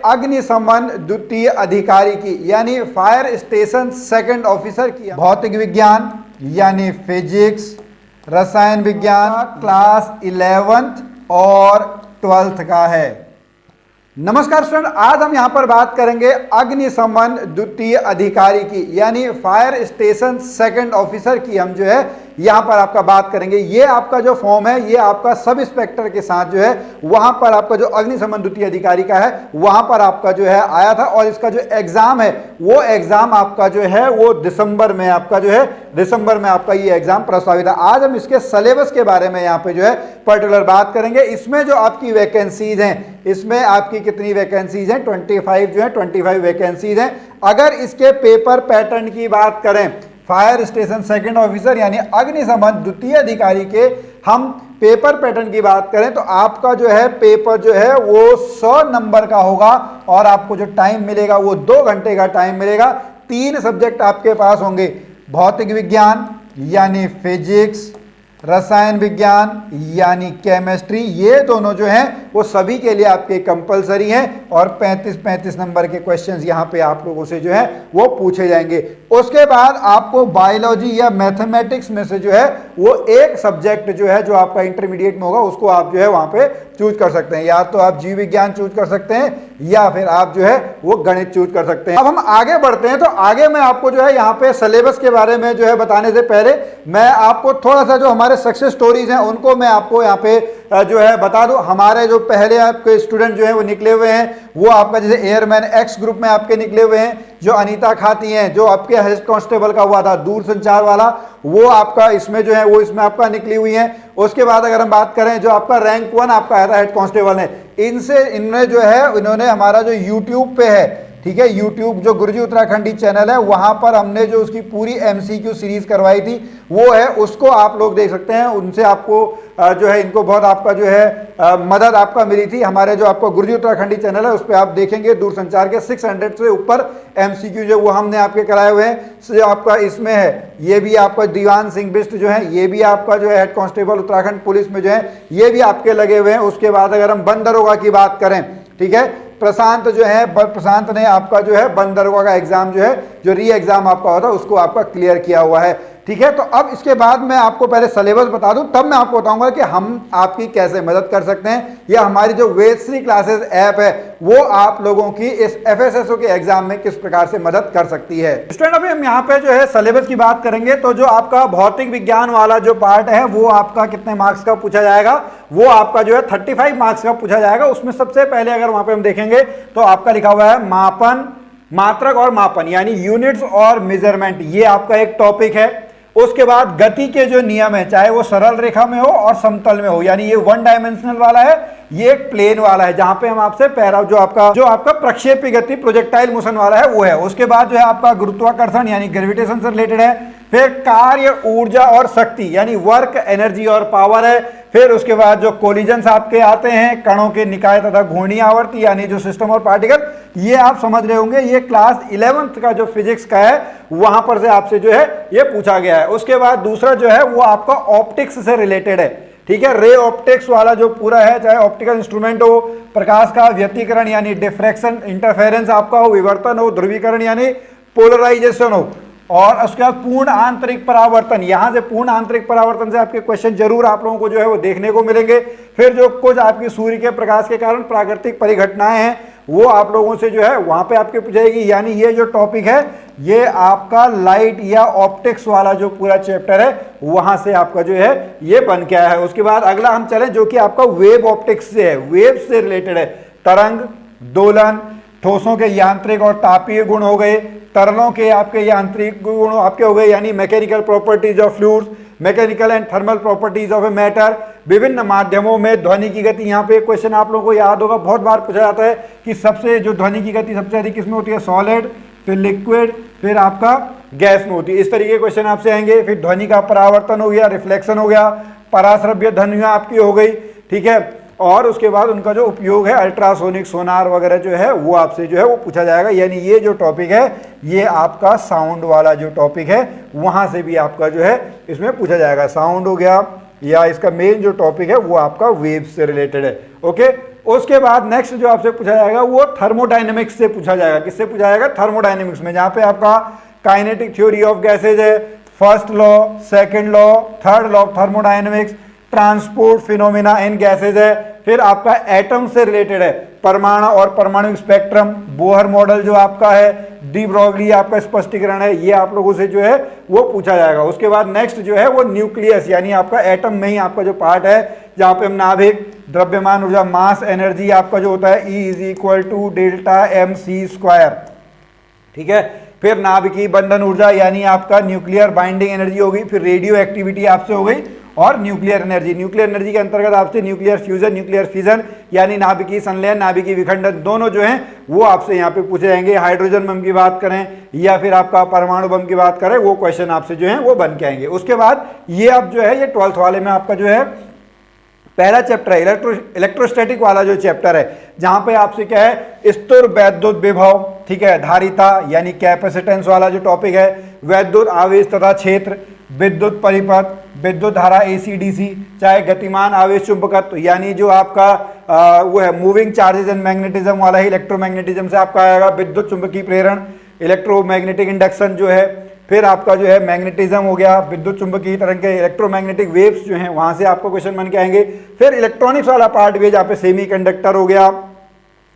अग्निशमन द्वितीय अधिकारी की यानी फायर स्टेशन सेकंड ऑफिसर की भौतिक विज्ञान यानी फिजिक्स, रसायन विज्ञान क्लास 11th और 12th का है। नमस्कार स्टूडेंट, आज हम यहां पर बात करेंगे अग्निशमन द्वितीय अधिकारी की यानी फायर स्टेशन सेकंड ऑफिसर की। हम जो है यहां पर आपका बात करेंगे। ये आपका जो फॉर्म है ये आपका सब इंस्पेक्टर के साथ जो है वहां पर आपका जो अग्निशमन द्वितीय अधिकारी का है वहां पर आपका जो है आया था और इसका जो एग्जाम है वो एग्जाम आपका जो है वो दिसंबर में आपका जो है दिसंबर में आपका ये एग्जाम प्रस्तावित है। आज हम इसके सिलेबस के बारे में यहाँ पे जो है पर्टिकुलर बात करेंगे। इसमें जो आपकी वैकेंसीज हैं, इसमें आपकी कितनी वैकेंसीज हैं? 25 जो है 25 वैकेंसीज हैं। अगर इसके पेपर पैटर्न की बात करें, फायर स्टेशन सेकंड ऑफिसर यानी अग्निशमन द्वितीय अधिकारी के हम पेपर पैटर्न की बात करें तो आपका जो है पेपर जो है वो 100 नंबर का होगा और आपको जो टाइम मिलेगा वो 2 घंटे का टाइम मिलेगा। 3 सब्जेक्ट आपके पास होंगे, भौतिक विज्ञान यानी फिजिक्स, रसायन विज्ञान यानी केमिस्ट्री। ये दोनों जो हैं वो सभी के लिए आपके कंपलसरी हैं और 35-35 नंबर के क्वेश्चंस यहाँ पे आप लोगों से जो है वो पूछे जाएंगे। उसके बाद आपको बायोलॉजी या मैथमेटिक्स में से जो है वो एक सब्जेक्ट जो है जो आपका इंटरमीडिएट में होगा उसको आप जो है वहाँ पे चूज कर सकते हैं। या तो आप जीव विज्ञान चूज कर सकते हैं या फिर आप जो है वो गणित चूज कर सकते हैं। अब हम आगे बढ़ते हैं तो आगे मैं आपको जो है यहाँ पे सिलेबस के बारे में जो है बताने से पहले मैं आपको थोड़ा सा जो हमारे सक्सेस स्टोरीज हैं उनको मैं आपको यहाँ पे जो है बता दूं। हमारे जो पहले आपके स्टूडेंट जो हैं वो निकले हुए हैं वो आपका जैसे एयरमैन एक्स ग्रुप में आपके निकले हुए हैं। जो अनीता खाती हैं जो आपके हेड कांस्टेबल का हुआ था दूर संचार वाला वो आपका इसमें जो है वो इसमें आपका निकली हुई है। उसके बाद अगर हम बात करें जो आपका रैंक 1 आपका आया था हेड कांस्टेबल है, इनने जो है इन्होंने हमारा जो यूट्यूब पे है, ठीक है, यूट्यूब जो गुरुजी उत्तराखंडी चैनल है वहां पर हमने जो उसकी पूरी MCQ सीरीज करवाई थी वो है, उसको आप लोग देख सकते हैं। उनसे आपको जो है इनको बहुत आपका जो है मदद आपका मिली थी। हमारे जो आपका गुरुजी उत्तराखंडी चैनल है उस पर आप देखेंगे दूरसंचार के 600 से ऊपर MCQ जो वो हमने आपके कराए हुए हैं। जो आपका इसमें है ये भी आपका दीवान सिंह बिष्ट जो है ये भी आपका जो है हेड कांस्टेबल उत्तराखंड पुलिस में जो है ये भी आपके लगे हुए हैं। उसके बाद अगर हम वन दरोगा की बात करें, ठीक है, प्रशांत जो है प्रशांत ने आपका जो है वन दरोगा का एग्जाम जो है जो री एग्जाम आपका होता है उसको आपका क्लियर किया हुआ है, ठीक है। तो अब इसके बाद मैं आपको पहले सिलेबस बता दूं तब मैं आपको बताऊंगा कि हम आपकी कैसे मदद कर सकते हैं या हमारी जो वेदश्री क्लासेस ऐप है वो आप लोगों की इस FSSO के एग्जाम में किस प्रकार से मदद कर सकती है। स्टूडेंट अभी हम यहाँ पे जो है सिलेबस की बात करेंगे तो जो आपका भौतिक विज्ञान वाला जो पार्ट है वो आपका कितने मार्क्स का पूछा जाएगा? वो आपका जो है 35 मार्क्स का पूछा जाएगा। उसमें सबसे पहले अगर वहां पे हम देखेंगे तो आपका लिखा हुआ है मापन, मात्रक और मापन यानी यूनिट्स और मेजरमेंट, ये आपका एक टॉपिक है। उसके बाद गति के जो नियम है चाहे वो सरल रेखा में हो और समतल में हो, यानी ये 1 डायमेंशनल वाला है, ये एक प्लेन वाला है जहां पे हम आपसे पैरा जो आपका प्रक्षेपी गति प्रोजेक्टाइल मोशन वाला है वो है। उसके बाद जो है आपका गुरुत्वाकर्षण यानी ग्रेविटेशन से रिलेटेड है। फिर कार्य, ऊर्जा और शक्ति यानी वर्क, एनर्जी और पावर है। फिर उसके बाद जो कोलिजन्स आपके आते हैं, कणों के निकाय तथा घूर्णी आवर्ती यानी जो सिस्टम और पार्टिकल, ये आप समझ रहे होंगे। ये क्लास 11th का जो फिजिक्स का है वहां पर से आपसे जो है ये पूछा गया है। उसके बाद दूसरा जो है वो आपका ऑप्टिक्स से रिलेटेड है, ठीक है, रे ऑप्टिक्स वाला जो पूरा है, चाहे ऑप्टिकल इंस्ट्रूमेंट हो, प्रकाश का व्यतिकरण यानी डिफ्रैक्शन, इंटरफेरेंस आपका हो, विवर्तन हो, ध्रुवीकरण यानी पोलराइजेशन हो, और उसके बाद पूर्ण आंतरिक परावर्तन। यहां से पूर्ण आंतरिक परावर्तन से आपके क्वेश्चन जरूर आप लोगों को जो है वो देखने को मिलेंगे। फिर जो कुछ आपकी सूर्य के प्रकाश के कारण प्राकृतिक परिघटनाएं हैं वो आप लोगों से जो है वहां पे आपके पूछेगी। यानी ये जो टॉपिक है ये आपका लाइट या ऑप्टिक्स वाला जो पूरा चैप्टर है वहां से आपका जो है ये बन के आया है। उसके बाद अगला हम चलें जो कि आपका वेव ऑप्टिक्स से है, वेव से रिलेटेड है। तरंग, दोलन, ठोसों के यांत्रिक और तापीय गुण हो गए, तरलों के आपके यांत्रिक गुण आपके हो गए यानी mechanical properties of fluids, mechanical and thermal properties of a matter. विभिन्न माध्यमों में ध्वनि की गति, यहाँ पे क्वेश्चन आप लोगों को याद होगा बहुत बार पूछा जाता है कि सबसे जो ध्वनि की गति सबसे अधिक किसमें होती है? सॉलिड, फिर लिक्विड, फिर आपका गैस में होती है। इस तरीके के क्वेश्चन आपसे आएंगे। फिर ध्वनि का परावर्तन हो गया, रिफ्लेक्शन हो गया, पराश्रव्य ध्वनियाँ आपकी हो गई, ठीक है। और उसके बाद उनका जो उपयोग है अल्ट्रासोनिक सोनार वगैरह जो है वो आपसे जो है वो पूछा जाएगा। यानी ये जो टॉपिक है ये आपका साउंड वाला जो टॉपिक है वहां से भी आपका जो है इसमें पूछा जाएगा। साउंड हो गया या इसका मेन जो टॉपिक है वो आपका वेव से रिलेटेड है, ओके। उसके बाद नेक्स्ट जो आपसे पूछा जाएगा वो थर्मोडायनेमिक्स से पूछा जाएगा। किससे पूछा जाएगा? थर्मोडायनेमिक्स में, जहां पे आपका काइनेटिक थ्योरी ऑफ गैसेज है, first law, second law, third law of thermodynamics, transport phenomena in gases है, फिर आपका एटम से रिलेटेड है, परमाणु और परमाणु स्पेक्ट्रम, बोहर मॉडल जो आपका है, डी ब्रॉगली आपका स्पष्टीकरण है, ये आप लोगों से जो है वो पूछा जाएगा। उसके बाद नेक्स्ट जो है वो न्यूक्लियस, यानी आपका एटम में ही आपका जो पार्ट है, जहां पे हम नाभिक, द्रव्यमान ऊर्जा, मास एनर्जी आपका जो होता है E = डेल्टा mc², ठीक है। फिर नाभिकीय बंधन ऊर्जा यानी आपका न्यूक्लियर बाइंडिंग एनर्जी होगी, फिर रेडियो एक्टिविटी आपसे हो गई, और न्यूक्लियर एनर्जी। न्यूक्लियर एनर्जी के अंतर्गत आपसे न्यूक्लियर फ्यूजन, न्यूक्लियर फिजन यानी नाभिकीय संलयन, नाभिकीय विखंडन, दोनों जो हैं वो आपसे यहाँ पे पूछे जाएंगे। हाइड्रोजन बम की बात करें या फिर आपका परमाणु बम की बात करें, वो क्वेश्चन आपसे जो है वो बन के आएंगे। उसके बाद ये अब जो है ये 12th वाले में आपका जो है पहला चैप्टर है इलेक्ट्रोस्टैटिक वाला जो चैप्टर है, जहां पे आपसे क्या है, स्थिर वैद्युत विभव, ठीक है, धारिता यानी कैपेसिटेंस वाला जो टॉपिक है, वैद्युत आवेश तथा क्षेत्र, विद्युत परिपथ, विद्युत धारा AC DC, चाहे गतिमान आवेश चुंबकत्व यानी जो आपका वो है मूविंग चार्जेस एंड मैग्नेटिज्म वाला ही इलेक्ट्रोमैग्नेटिज्म से आपका आएगा, विद्युत चुंबकीय प्रेरण, इलेक्ट्रोमैग्नेटिक इंडक्शन जो है, फिर आपका जो है मैग्नेटिज्म हो गया, विद्युत चुंबकीय तरंग के इलेक्ट्रोमैग्नेटिक वेव्स जो हैं वहां से आपको क्वेश्चन बन के आएंगे। फिर इलेक्ट्रॉनिक्स वाला पार्ट भी, जहाँ पे सेमीकंडक्टर हो गया,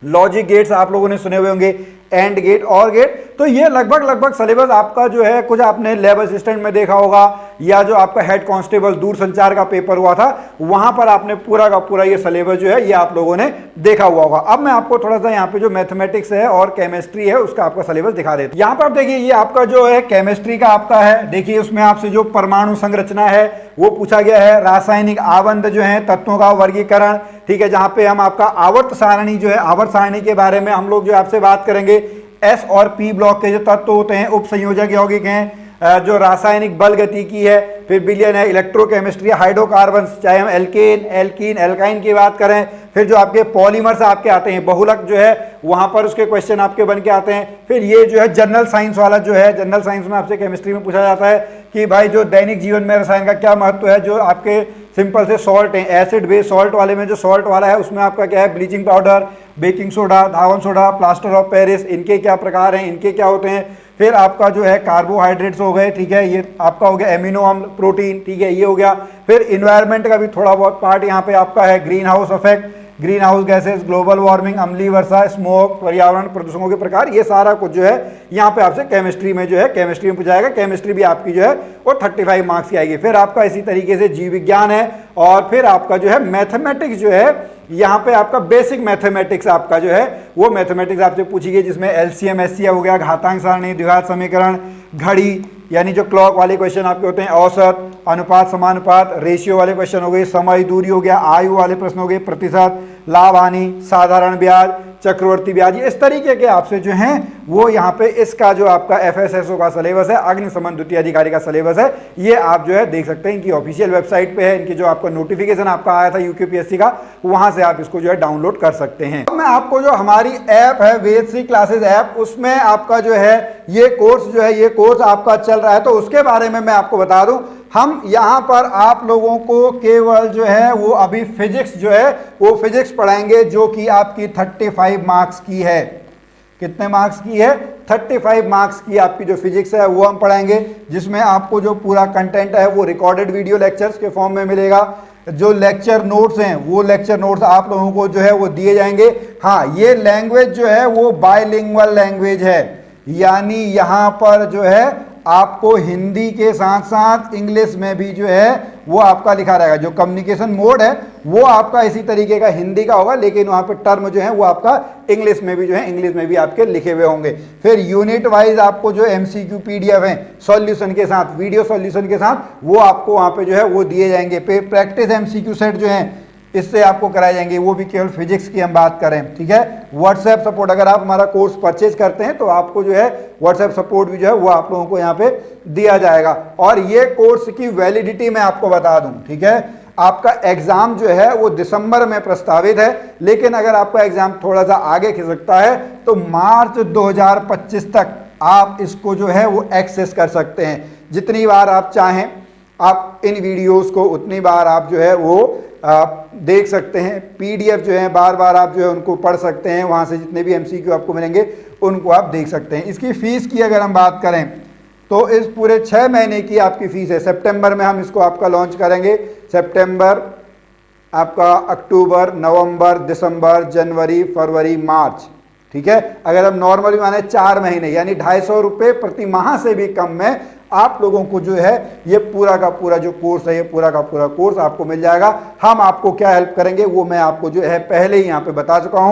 लॉजिक गेट्स आप लोगों ने सुने हुए होंगे, एंड गेट, और गेट। तो ये लगभग सिलेबस आपका जो है, कुछ आपने लैब असिस्टेंट में देखा होगा या जो आपका हेड कांस्टेबल दूर संचार का पेपर हुआ था वहां पर आपने पूरा का पूरा ये सिलेबस जो है ये आप लोगों ने देखा हुआ होगा। अब मैं आपको थोड़ा सा यहाँ पे जो मैथमेटिक्स है और केमिस्ट्री है उसका आपका सिलेबस दिखा देता हूं। यहाँ पर आप देखिए ये आपका जो है केमिस्ट्री का आपका है, देखिए उसमें आपसे जो परमाणु संरचना है वो पूछा गया है, रासायनिक आबंध जो है, तत्वों का वर्गीकरण, ठीक है, जहां पे हम आपका आवर्त सारणी जो है, आवर्त सारणी के बारे में हम लोग जो आपसे बात करेंगे। S और P ब्लॉक के जो तत्व होते हैं, उपसंयोजक यौगिक हैं, जो रासायनिक बल गति की है, फिर विलयन है, इलेक्ट्रोकेमिस्ट्री, हाइड्रोकार्बन, चाहे हम एल्केन, एल्कीन, एल्काइन की बात करें, फिर जो आपके पॉलीमर्स आपके आते हैं, बहुलक जो है वहां पर उसके क्वेश्चन आपके बन के आते हैं। फिर ये जो है जनरल साइंस वाला जो है, जनरल साइंस में आपसे केमिस्ट्री में पूछा जाता है कि भाई जो दैनिक जीवन में रसायन का क्या महत्व है, जो आपके सिंपल से सॉल्ट है, एसिड बेस सॉल्ट वाले में जो सॉल्ट वाला है उसमें आपका क्या है, bleaching powder, baking soda, Dhawan soda, plaster of Paris, इनके क्या प्रकार हैं, इनके क्या होते हैं। फिर आपका जो है कार्बोहाइड्रेट्स हो गए, ठीक है, ये आपका हो गया एमिनो अम्ल, प्रोटीन, ठीक है, ये हो गया। फिर इन्वायरमेंट का भी थोड़ा बहुत पार्ट यहाँ पे आपका है, green house effect, green house gases, global warming, अम्लीय वर्षा, स्मोक, पर्यावरण प्रदूषणों के प्रकार, ये सारा कुछ जो है यहाँ पे आपसे केमिस्ट्री में जो है केमिस्ट्री में पूछा जाएगा। केमिस्ट्री भी आपकी जो है वो 35 मार्क्स की आएगी। फिर आपका इसी तरीके से जीव विज्ञान है, और फिर आपका जो है मैथमेटिक्स जो है, यहाँ पे आपका बेसिक मैथमेटिक्स आपका जो है वो मैथमेटिक्स आपसे पूछी गई, जिसमें LCM SCM हो गया, घातांक सारणी, द्विघात समीकरण, घड़ी यानी जो क्लॉक वाले क्वेश्चन आपके होते हैं, औसत, अनुपात समानुपात, रेशियो वाले क्वेश्चन हो गए, समय दूरी हो गया, आयु वाले प्रश्न हो गए, प्रतिशत, लाभ हानि, साधारण ब्याज, चक्रवर्ती ब्याज, इस तरीके के आपसे जो हैं वो यहाँ पे इसका जो आपका FSSO का सिलेबस है, अग्निशमन द्वितीय अधिकारी का सिलेबस है, ये आप जो है देख सकते हैं, इनकी ऑफिशियल वेबसाइट पे है, इनकी जो आपका नोटिफिकेशन आपका आया था UKPSC का, वहां से आप इसको जो है डाउनलोड कर सकते हैं। अब मैं आपको जो हमारी ऐप है वेद क्लासेस ऐप, उसमें आपका जो है ये कोर्स जो है, ये कोर्स आपका चल रहा है, तो उसके बारे में मैं आपको बता दूं। हम यहाँ पर आप लोगों को केवल जो है वो अभी फिजिक्स जो है वो फिजिक्स पढ़ाएंगे, जो कि आपकी 35 मार्क्स की है। कितने मार्क्स की है? 35 मार्क्स की आपकी जो फिजिक्स है वो हम पढ़ाएंगे, जिसमें आपको जो पूरा कंटेंट है वो रिकॉर्डेड वीडियो लेक्चर्स के फॉर्म में मिलेगा। जो लेक्चर नोट्स हैं वो लेक्चर नोट्स आप लोगों को जो है वो दिए जाएंगे। हाँ, ये लैंग्वेज जो है वो बायलिंगुअल लैंग्वेज है, यानी यहाँ पर जो है आपको हिंदी के साथ साथ इंग्लिश में भी जो है वो आपका लिखा रहेगा। जो कम्युनिकेशन मोड है वो आपका इसी तरीके का हिंदी का होगा, लेकिन वहाँ पे टर्म जो है वो आपका इंग्लिश में भी जो है इंग्लिश में भी आपके लिखे हुए होंगे। फिर यूनिट वाइज आपको जो MCQ PDF है सॉल्यूशन के साथ, वीडियो सॉल्यूशन के साथ, वो आपको वहाँ पे जो है वो दिए जाएंगे। फिर प्रैक्टिस MCQ सेट जो है इससे आपको कराए जाएंगे, वो भी केवल फिजिक्स की हम बात करें, ठीक है। व्हाट्सएप सपोर्ट, अगर आप हमारा कोर्स परचेज करते हैं तो आपको जो है व्हाट्सएप सपोर्ट भी जो है वो आप लोगों को यहाँ पे दिया जाएगा। और ये कोर्स की वैलिडिटी मैं आपको बता दूं, ठीक है, आपका एग्जाम जो है वो दिसंबर में प्रस्तावित है, लेकिन अगर आपका एग्जाम थोड़ा सा आगे खिसकता है तो मार्च 2025 तक आप इसको जो है वो एक्सेस कर सकते हैं। जितनी बार आप चाहें आप इन वीडियोस को उतनी बार आप जो है वो आप देख सकते हैं। पीडीएफ जो है बार बार आप जो है उनको पढ़ सकते हैं, वहाँ से जितने भी एमसीक्यू आपको मिलेंगे उनको आप देख सकते हैं। इसकी फ़ीस की अगर हम बात करें तो इस पूरे 6 महीने की आपकी फ़ीस है। सितंबर में हम इसको आपका लॉन्च करेंगे। सितंबर, आपका अक्टूबर, नवंबर, दिसंबर, जनवरी, फरवरी, मार्च, ठीक है। अगर हम नॉर्मली माने 4 महीने यानी 250 रुपये प्रति माह से भी कम में आप लोगों को जो है ये पूरा का पूरा जो कोर्स है, ये पूरा का पूरा कोर्स आपको मिल जाएगा। हम आपको क्या हेल्प करेंगे वो मैं आपको जो है पहले ही यहाँ पे बता चुका हूँ।